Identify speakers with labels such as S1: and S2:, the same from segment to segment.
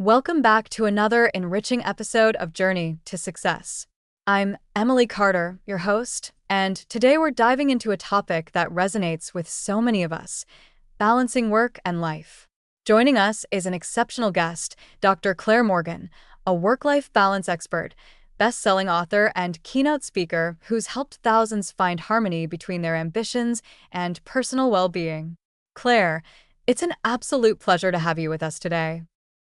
S1: Welcome back to another enriching episode of Journey to Success. I'm Emily Carter, your host, and today we're diving into a topic that resonates with so many of us: balancing work and life. Joining us is an exceptional guest, Dr. Claire Morgan, a work-life balance expert, best-selling author, and keynote speaker who's helped thousands find harmony between their ambitions and personal well-being. Claire, it's an absolute pleasure to have you with us today.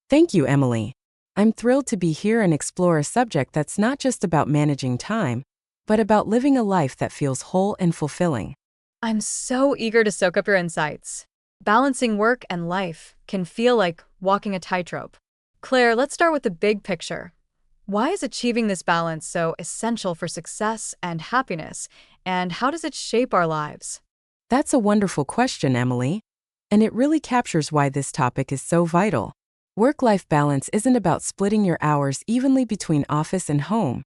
S2: Thank you, Emily. I'm thrilled to be here and explore a subject that's not just about managing time, but about living a life that feels whole and fulfilling.
S1: I'm so eager to soak up your insights. Balancing work and life can feel like walking a tightrope. Claire, let's start with the big picture. Why is achieving this balance so essential for success and happiness, and how does it shape our lives?
S2: That's a wonderful question, Emily, and it really captures why this topic is so vital. Work-life balance isn't about splitting your hours evenly between office and home.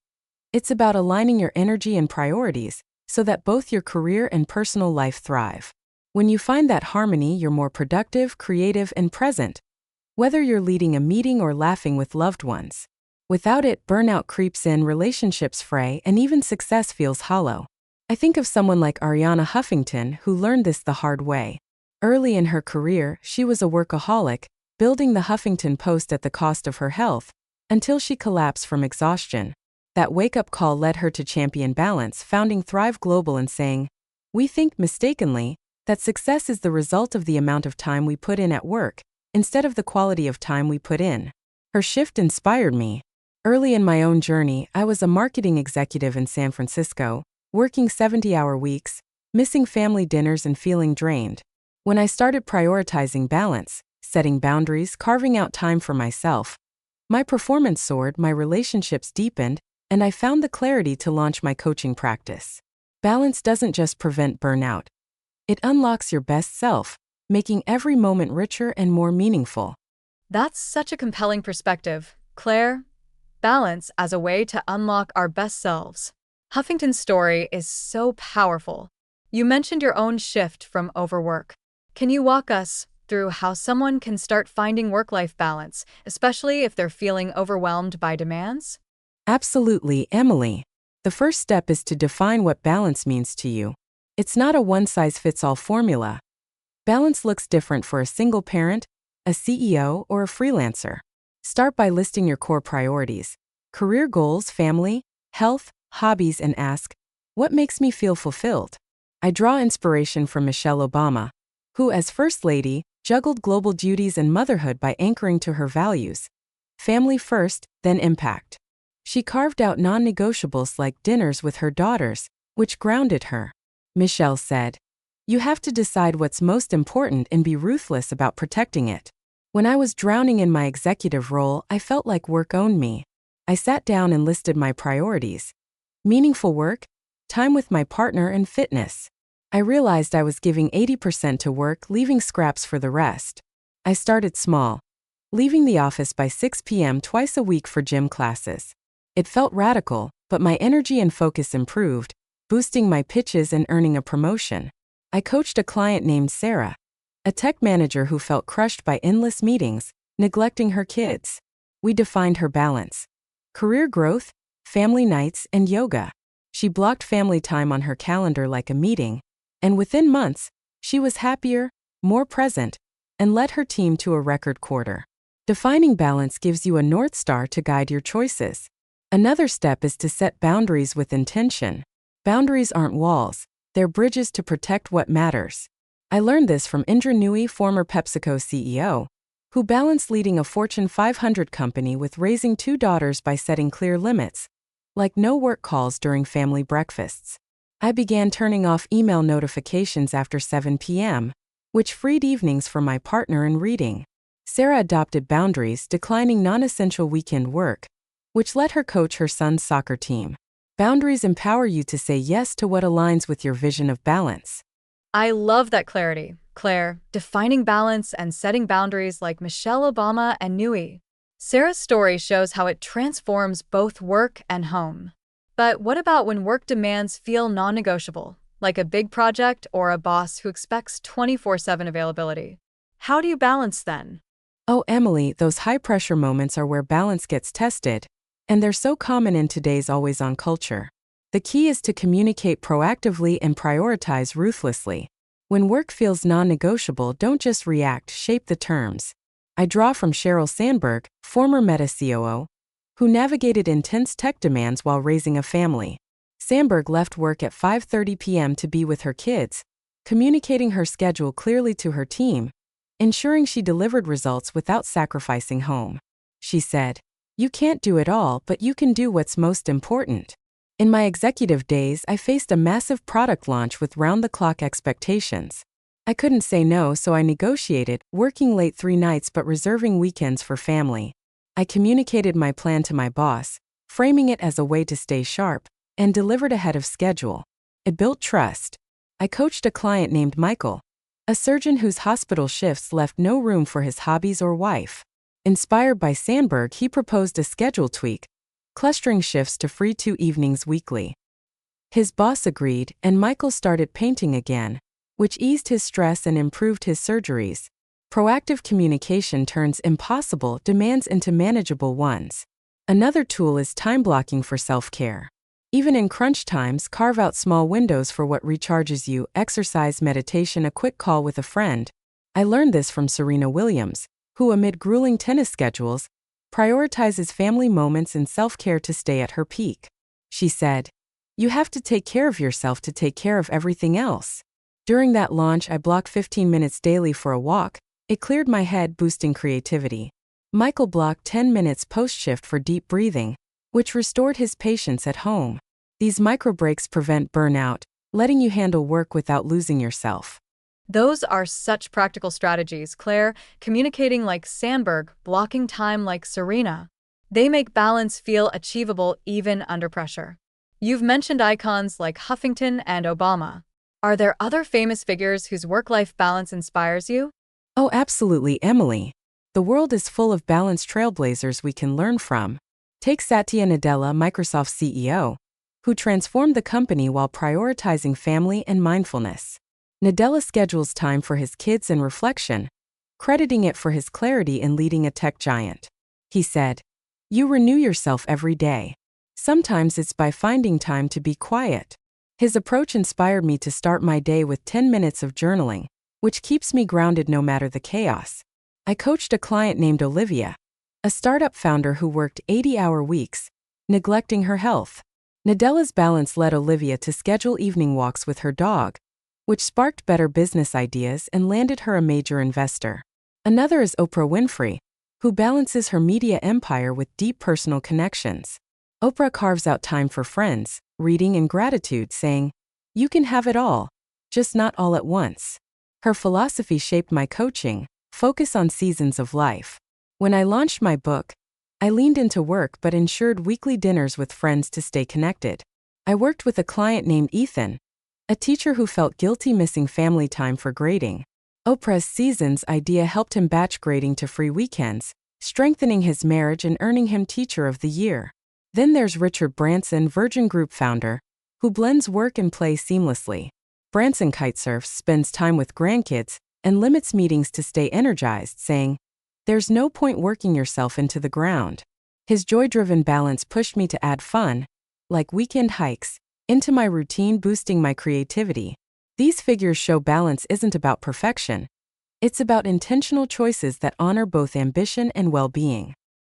S2: It's about aligning your energy and priorities so that both your career and personal life thrive. When you find that harmony, you're more productive, creative, and present, whether you're leading a meeting or laughing with loved ones. Without it, burnout creeps in, relationships fray, and even success feels hollow. I think of someone like Arianna Huffington, who learned this the hard way. Early in her career, she was a workaholic, building the Huffington Post at the cost of her health, until she collapsed from exhaustion. That wake-up call led her to champion balance, founding Thrive Global and saying, "We think mistakenly that success is the result of the amount of time we put in at work, instead of the quality of time we put in." Her shift inspired me. Early in my own journey, I was a marketing executive in San Francisco, working 70-hour weeks, missing family dinners and feeling drained. When I started prioritizing balance, setting boundaries, carving out time for myself, my performance soared, my relationships deepened, and I found the clarity to launch my coaching practice. Balance doesn't just prevent burnout. It unlocks your best self, making every moment richer and more meaningful.
S1: That's such a compelling perspective, Claire. Balance as a way to unlock our best selves. Huffington's story is so powerful. You mentioned your own shift from overwork. Can you walk us through how someone can start finding work-life balance, especially if they're feeling overwhelmed by demands?
S2: Absolutely, Emily. The first step is to define what balance means to you. It's not a one-size-fits-all formula. Balance looks different for a single parent, a CEO, or a freelancer. Start by listing your core priorities: career goals, family, health, hobbies, and ask, what makes me feel fulfilled? I draw inspiration from Michelle Obama, who, as First Lady, juggled global duties and motherhood by anchoring to her values: family first, then impact. She carved out non-negotiables like dinners with her daughters, which grounded her. Michelle said, "You have to decide what's most important and be ruthless about protecting it." When I was drowning in my executive role, I felt like work owned me. I sat down and listed my priorities: meaningful work, time with my partner, and fitness. I realized I was giving 80% to work, leaving scraps for the rest. I started small, leaving the office by 6 p.m. twice a week for gym classes. It felt radical, but my energy and focus improved, boosting my pitches and earning a promotion. I coached a client named Sarah, a tech manager who felt crushed by endless meetings, neglecting her kids. We defined her balance: career growth, family nights, and yoga. She blocked family time on her calendar like a meeting, and within months, she was happier, more present, and led her team to a record quarter. Defining balance gives you a North Star to guide your choices. Another step is to set boundaries with intention. Boundaries aren't walls, they're bridges to protect what matters. I learned this from Indra Nooyi, former PepsiCo CEO, who balanced leading a Fortune 500 company with raising two daughters by setting clear limits, like no work calls during family breakfasts. I began turning off email notifications after 7 p.m., which freed evenings for my partner and reading. Sarah adopted boundaries, declining non-essential weekend work, which let her coach her son's soccer team. Boundaries empower you to say yes to what aligns with your vision of balance.
S1: I love that clarity, Claire, defining balance and setting boundaries like Michelle Obama and Nooyi. Sarah's story shows how it transforms both work and home. But what about when work demands feel non-negotiable, like a big project or a boss who expects 24/7 availability? How do you balance then?
S2: Oh, Emily, those high-pressure moments are where balance gets tested, and they're so common in today's always-on culture. The key is to communicate proactively and prioritize ruthlessly. When work feels non-negotiable, don't just react, shape the terms. I draw from Sheryl Sandberg, former Meta COO, who navigated intense tech demands while raising a family. Sandberg left work at 5:30 p.m. to be with her kids, communicating her schedule clearly to her team, ensuring she delivered results without sacrificing home. She said, "You can't do it all, but you can do what's most important." In my executive days, I faced a massive product launch with round-the-clock expectations. I couldn't say no, so I negotiated, working late 3 nights but reserving weekends for family. I communicated my plan to my boss, framing it as a way to stay sharp, and delivered ahead of schedule. It built trust. I coached a client named Michael, a surgeon whose hospital shifts left no room for his hobbies or wife. Inspired by Sandberg, he proposed a schedule tweak, clustering shifts to free 2 evenings weekly. His boss agreed, and Michael started painting again, which eased his stress and improved his surgeries. Proactive communication turns impossible demands into manageable ones. Another tool is time blocking for self-care. Even in crunch times, carve out small windows for what recharges you: exercise, meditation, a quick call with a friend. I learned this from Serena Williams, who, amid grueling tennis schedules, prioritizes family moments and self-care to stay at her peak. She said, "You have to take care of yourself to take care of everything else." During that launch, I blocked 15 minutes daily for a walk. It cleared my head, boosting creativity. Michael blocked 10 minutes post-shift for deep breathing, which restored his patience at home. These micro breaks prevent burnout, letting you handle work without losing yourself.
S1: Those are such practical strategies, Claire, communicating like Sandberg, blocking time like Serena. They make balance feel achievable even under pressure. You've mentioned icons like Huffington and Obama. Are there other famous figures whose work-life balance inspires you?
S2: Oh, absolutely, Emily. The world is full of balanced trailblazers we can learn from. Take Satya Nadella, Microsoft CEO, who transformed the company while prioritizing family and mindfulness. Nadella schedules time for his kids and reflection, crediting it for his clarity in leading a tech giant. He said, "You renew yourself every day. Sometimes it's by finding time to be quiet." His approach inspired me to start my day with 10 minutes of journaling, which keeps me grounded no matter the chaos. I coached a client named Olivia, a startup founder who worked 80-hour weeks, neglecting her health. Nadella's balance led Olivia to schedule evening walks with her dog, which sparked better business ideas and landed her a major investor. Another is Oprah Winfrey, who balances her media empire with deep personal connections. Oprah carves out time for friends, reading, and gratitude, saying, "You can have it all, just not all at once." Her philosophy shaped my coaching: focus on seasons of life. When I launched my book, I leaned into work but ensured weekly dinners with friends to stay connected. I worked with a client named Ethan, a teacher who felt guilty missing family time for grading. Oprah's Seasons idea helped him batch grading to free weekends, strengthening his marriage and earning him Teacher of the Year. Then there's Richard Branson, Virgin Group founder, who blends work and play seamlessly. Branson kitesurfs, spends time with grandkids, and limits meetings to stay energized, saying, "There's no point working yourself into the ground." His joy-driven balance pushed me to add fun, like weekend hikes, into my routine, boosting my creativity. These figures show balance isn't about perfection. It's about intentional choices that honor both ambition and well-being.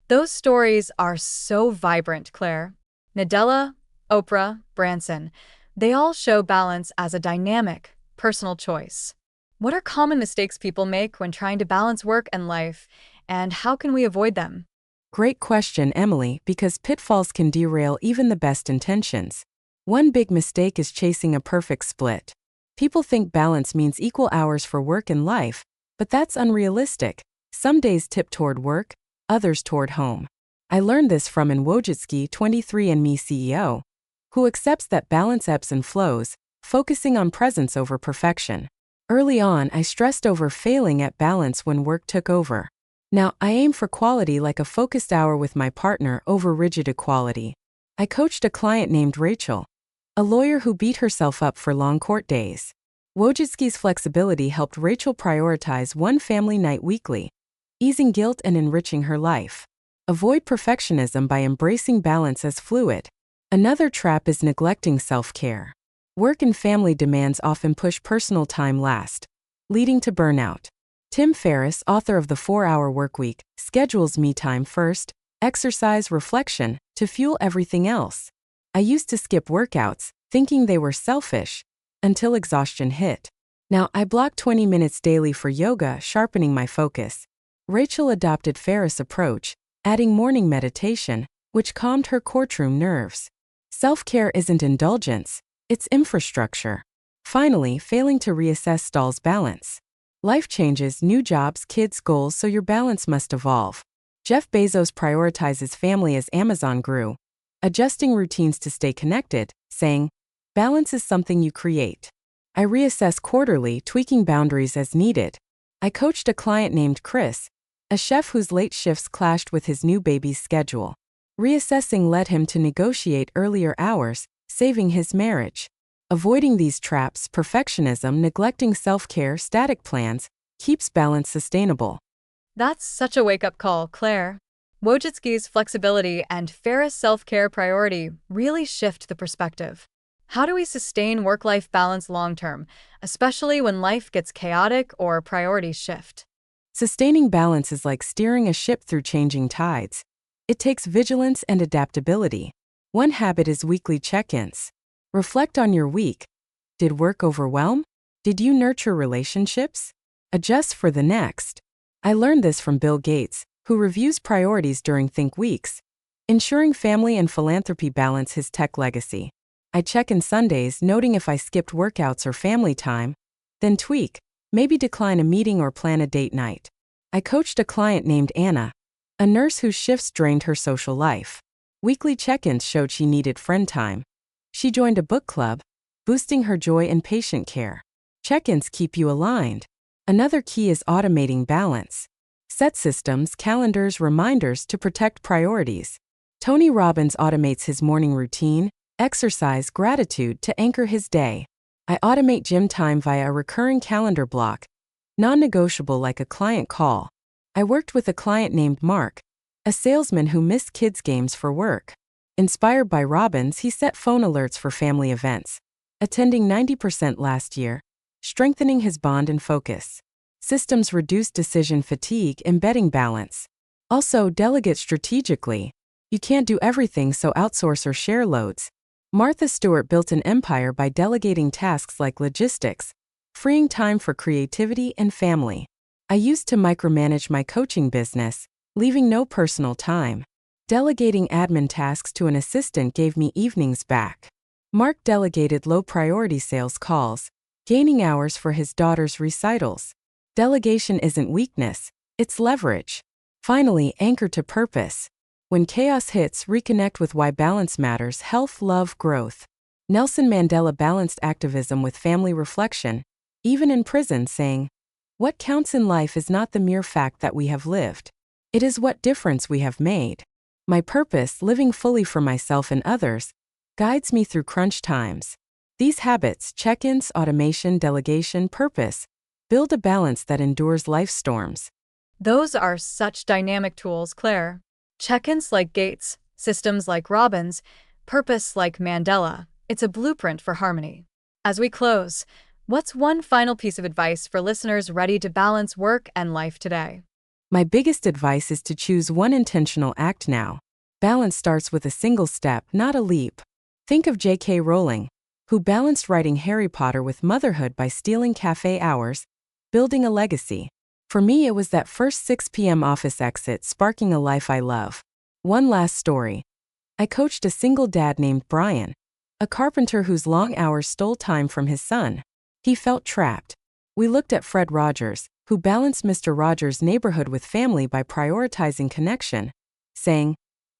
S1: Those stories are so vibrant, Claire. Nadella, Oprah, Branson, they all show balance as a dynamic, personal choice. What are common mistakes people make when trying to balance work and life, and how can we avoid them?
S2: Great question, Emily, because pitfalls can derail even the best intentions. One big mistake is chasing a perfect split. People think balance means equal hours for work and life, but that's unrealistic. Some days tip toward work, others toward home. I learned this from Wojcicki, 23andMe CEO, who accepts that balance ebbs and flows, focusing on presence over perfection. Early on, I stressed over failing at balance when work took over. Now, I aim for quality, like a focused hour with my partner, over rigid equality. I coached a client named Rachel, a lawyer who beat herself up for long court days. Wojcicki's flexibility helped Rachel prioritize one family night weekly, easing guilt and enriching her life. Avoid perfectionism by embracing balance as fluid. Another trap is neglecting self-care. Work and family demands often push personal time last, leading to burnout. Tim Ferriss, author of The 4-Hour Workweek, schedules me time first, exercise, reflection, to fuel everything else. I used to skip workouts, thinking they were selfish, until exhaustion hit. Now I block 20 minutes daily for yoga, sharpening my focus. Rachel adopted Ferriss' approach, adding morning meditation, which calmed her courtroom nerves. Self-care isn't indulgence, it's infrastructure. Finally, failing to reassess stalls balance. Life changes, new jobs, kids, goals, so your balance must evolve. Jeff Bezos prioritizes family as Amazon grew, adjusting routines to stay connected, saying, "Balance is something you create." I reassess quarterly, tweaking boundaries as needed. I coached a client named Chris, a chef whose late shifts clashed with his new baby's schedule. Reassessing led him to negotiate earlier hours, saving his marriage. Avoiding these traps, perfectionism, neglecting self-care, static plans, keeps balance sustainable.
S1: That's such a wake-up call, Claire. Wojcicki's flexibility and Ferriss' self-care priority really shift the perspective. How do we sustain work-life balance long-term, especially when life gets chaotic or priorities shift?
S2: Sustaining balance is like steering a ship through changing tides. It takes vigilance and adaptability. One habit is weekly check-ins. Reflect on your week. Did work overwhelm? Did you nurture relationships? Adjust for the next. I learned this from Bill Gates, who reviews priorities during Think Weeks, ensuring family and philanthropy balance his tech legacy. I check in Sundays, noting if I skipped workouts or family time, then tweak, maybe decline a meeting or plan a date night. I coached a client named Anna, a nurse whose shifts drained her social life. Weekly check-ins showed she needed friend time. She joined a book club, boosting her joy in patient care. Check-ins keep you aligned. Another key is automating balance. Set systems, calendars, reminders to protect priorities. Tony Robbins automates his morning routine, exercise, gratitude to anchor his day. I automate gym time via a recurring calendar block, non-negotiable like a client call. I worked with a client named Mark, a salesman who missed kids' games for work. Inspired by Robbins, he set phone alerts for family events, attending 90% last year, strengthening his bond and focus. Systems reduce decision fatigue, embedding balance. Also, delegate strategically. You can't do everything, so outsource or share loads. Martha Stewart built an empire by delegating tasks like logistics, freeing time for creativity and family. I used to micromanage my coaching business, leaving no personal time. Delegating admin tasks to an assistant gave me evenings back. Mark delegated low-priority sales calls, gaining hours for his daughter's recitals. Delegation isn't weakness, it's leverage. Finally, anchor to purpose. When chaos hits, reconnect with why balance matters: health, love, growth. Nelson Mandela balanced activism with family reflection, even in prison, saying, "What counts in life is not the mere fact that we have lived. It is what difference we have made." My purpose, living fully for myself and others, guides me through crunch times. These habits, check-ins, automation, delegation, purpose, build a balance that endures life's storms.
S1: Those are such dynamic tools, Claire. Check-ins like Gates, systems like Robbins, purpose like Mandela. It's a blueprint for harmony. As we close, what's one final piece of advice for listeners ready to balance work and life today?
S2: My biggest advice is to choose one intentional act now. Balance starts with a single step, not a leap. Think of J.K. Rowling, who balanced writing Harry Potter with motherhood by stealing cafe hours, building a legacy. For me, it was that first 6 p.m. office exit, sparking a life I love. One last story. I coached a single dad named Brian, a carpenter whose long hours stole time from his son. He felt trapped. We looked at Fred Rogers, who balanced Mr. Rogers' neighborhood with family by prioritizing connection, saying,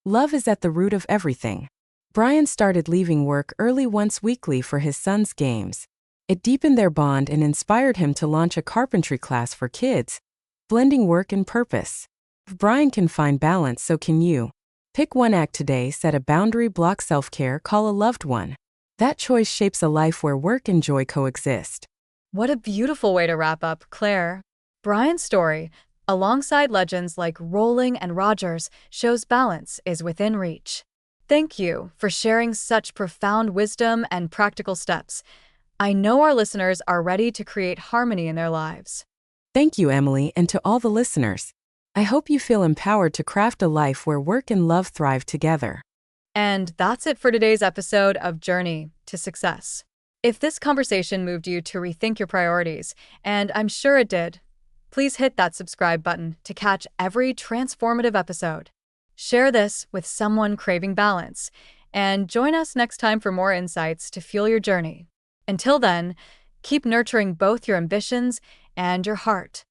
S2: "Love is at the root of everything." Brian started leaving work early once weekly for his son's games. It deepened their bond and inspired him to launch a carpentry class for kids, blending work and purpose. If Brian can find balance, so can you. Pick one act today, set a boundary, block self-care, call a loved one. That choice shapes a life where work and joy coexist.
S1: What a beautiful way to wrap up, Claire. Brian's story, alongside legends like Rowling and Rogers, shows balance is within reach. Thank you for sharing such profound wisdom and practical steps. I know our listeners are ready to create harmony in their lives.
S2: Thank you, Emily, and to all the listeners. I hope you feel empowered to craft a life where work and love thrive together.
S1: And that's it for today's episode of Journey to Success. If this conversation moved you to rethink your priorities, and I'm sure it did, please hit that subscribe button to catch every transformative episode. Share this with someone craving balance, and join us next time for more insights to fuel your journey. Until then, keep nurturing both your ambitions and your heart.